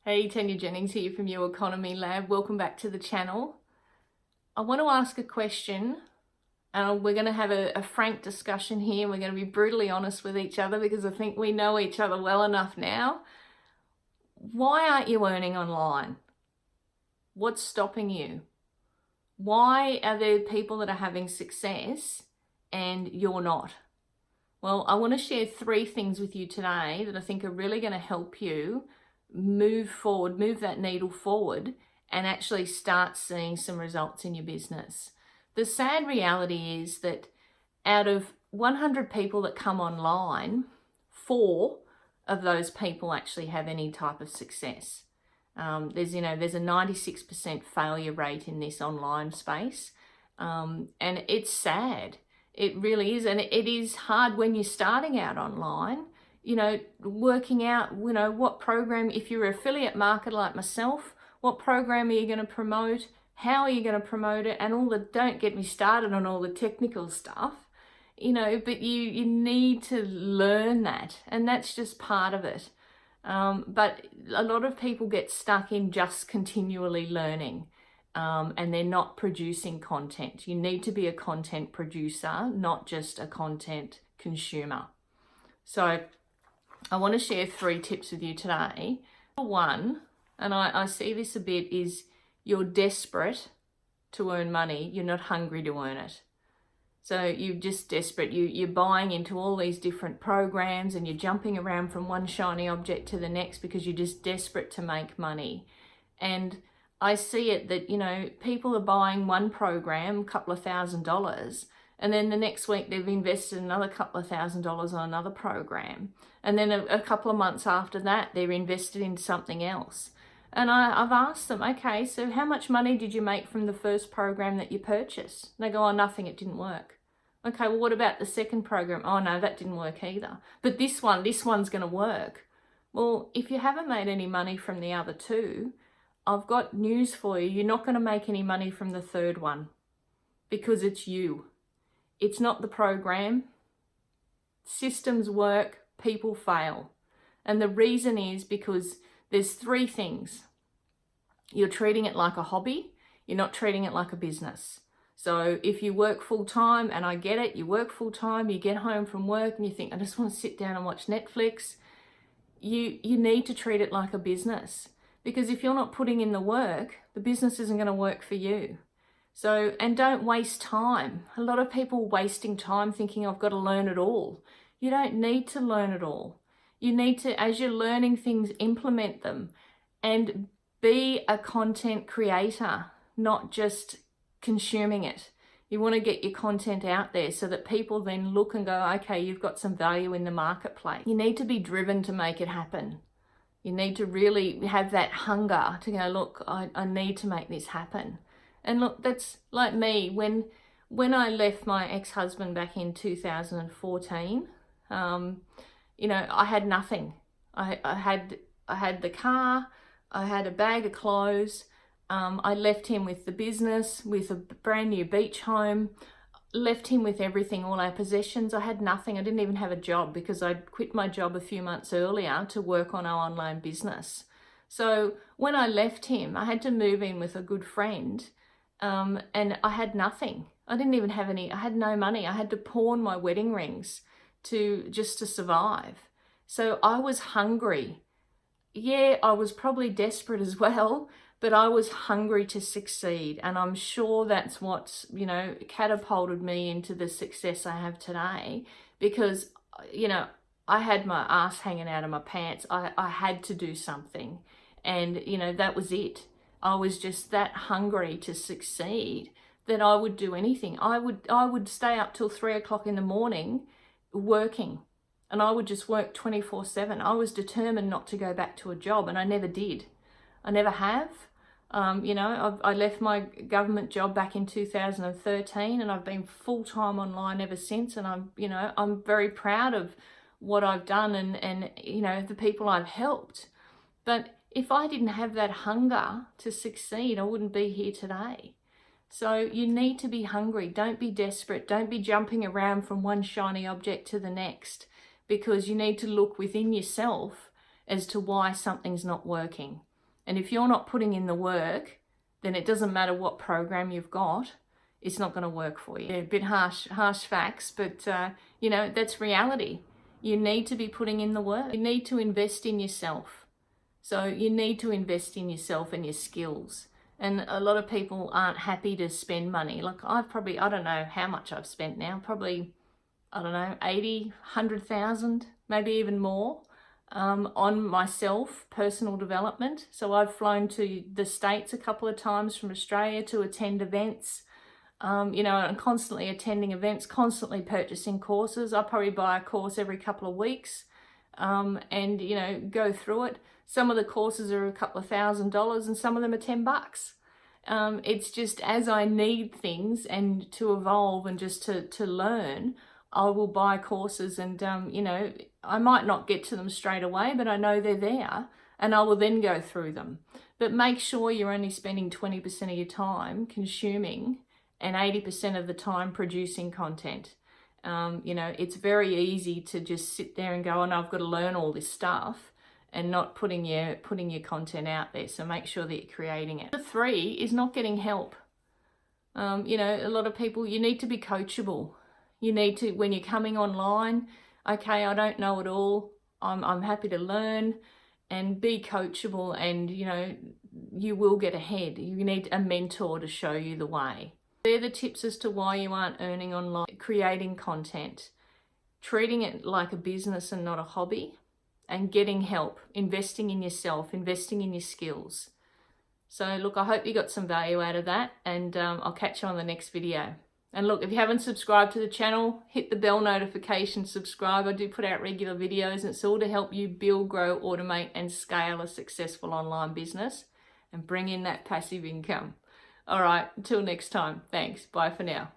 Hey, Tanya Jennings here from Your Economy Lab. Welcome back to the channel. I want to ask a question, and we're going to have a frank discussion here. We're going to be brutally honest with each other because I think we know each other well enough now. Why aren't you earning online? What's stopping you? Why are there people that are having success and you're not? Well, I want to share 3 things with you today that I think are really going to help you move forward, move that needle forward, and actually start seeing some results in your business. The sad reality is that out of 100 people that come online, 4 of those people actually have any type of success. There's a 96% failure rate in this online space, and it's sad. It really is, and it is hard when you're starting out online. Working out, what program, if you're an affiliate marketer like myself, what program are you going to promote? How are you going to promote it? And don't get me started on all the technical stuff, but you need to learn that. And that's just part of it. But a lot of people get stuck in just continually learning. And they're not producing content. You need to be a content producer, not just a content consumer. So I want to share 3 tips with you today. One, and I see this a bit, is you're desperate to earn money. You're not hungry to earn it. So you're just desperate. You're buying into all these different programs and you're jumping around from one shiny object to the next because you're just desperate to make money. And I see it that, people are buying one program, a couple of $1,000, and then the next week they've invested another couple of $1,000 on another program. And then a couple of months after that, they're invested in something else. And I've asked them, okay, so how much money did you make from the first program that you purchased? And they go, oh, nothing, it didn't work. Okay, well, what about the second program? Oh, no, that didn't work either. But this one's going to work. Well, if you haven't made any money from the other 2, I've got news for you. You're not going to make any money from the third one because it's you. It's not the program. Systems work, people fail. And the reason is because there's 3 things. You're treating it like a hobby. You're not treating it like a business. So if you work full time, and I get it, you work full time, you get home from work and you think, I just want to sit down and watch Netflix. You need to treat it like a business. Because if you're not putting in the work, the business isn't going to work for you. So, and don't waste time. A lot of people wasting time thinking I've got to learn it all. You don't need to learn it all. You need to, as you're learning things, implement them and be a content creator, not just consuming it. You want to get your content out there so that people then look and go, okay, you've got some value in the marketplace. You need to be driven to make it happen. You need to really have that hunger to go, look, I need to make this happen. And look, that's like me. When I left my ex-husband back in 2014, I had nothing. I had the car, I had a bag of clothes. I left him with the business, with a brand new beach home. Left him with everything, all our possessions. I had nothing. I didn't even have a job because I'd quit my job a few months earlier to work on our online business. So when I left him, I had to move in with a good friend, and I had nothing. I didn't even have I had no money. I had to pawn my wedding rings to survive. So I was hungry. Yeah, I was probably desperate as well, but I was hungry to succeed. And I'm sure that's what's, catapulted me into the success I have today because, I had my ass hanging out of my pants. I had to do something. And, that was it. I was just that hungry to succeed that I would do anything. I would stay up till 3 o'clock in the morning working. And I would just work 24/7. I was determined not to go back to a job, and I never did. I never have. I left my government job back in 2013, and I've been full-time online ever since. And I'm very proud of what I've done and the people I've helped. But if I didn't have that hunger to succeed, I wouldn't be here today. So you need to be hungry. Don't be desperate. Don't be jumping around from one shiny object to the next, because you need to look within yourself as to why something's not working. And if you're not putting in the work, then it doesn't matter what program you've got, it's not going to work for you. Yeah, a bit harsh facts, but you know, that's reality. You need to be putting in the work. You need to invest in yourself. So you need to invest in yourself and your skills. And a lot of people aren't happy to spend money. Like I've probably, I don't know how much I've spent now, probably, I don't know, 80, 100,000, maybe even more, on myself, personal development. So I've flown to the States a couple of times from Australia to attend events. You know, and constantly attending events, constantly purchasing courses. I probably buy a course every couple of weeks, and, you know, go through it. Some of the courses are a couple of $1,000 and some of them are $10. It's just as I need things and to evolve and just to learn, I will buy courses and, you know, I might not get to them straight away, but I know they're there and I will then go through them. But make sure you're only spending 20% of your time consuming and 80% of the time producing content. You know, it's very easy to just sit there and go, oh no, I've got to learn all this stuff, and not putting your content out there. So make sure that you're creating it. Number 3 is not getting help. You know, a lot of people, you need to be coachable. You need to, when you're coming online, okay, I don't know it all. I'm happy to learn, and be coachable, and, you know, you will get ahead. You need a mentor to show you the way. They're the tips as to why you aren't earning online. Creating content, treating it like a business and not a hobby, and getting help, investing in yourself, investing in your skills. So look, I hope you got some value out of that, and I'll catch you on the next video. And look, if you haven't subscribed to the channel, hit the bell notification, subscribe. I do put out regular videos, and it's all to help you build, grow, automate, and scale a successful online business and bring in that passive income. All right, until next time, thanks. Bye for now.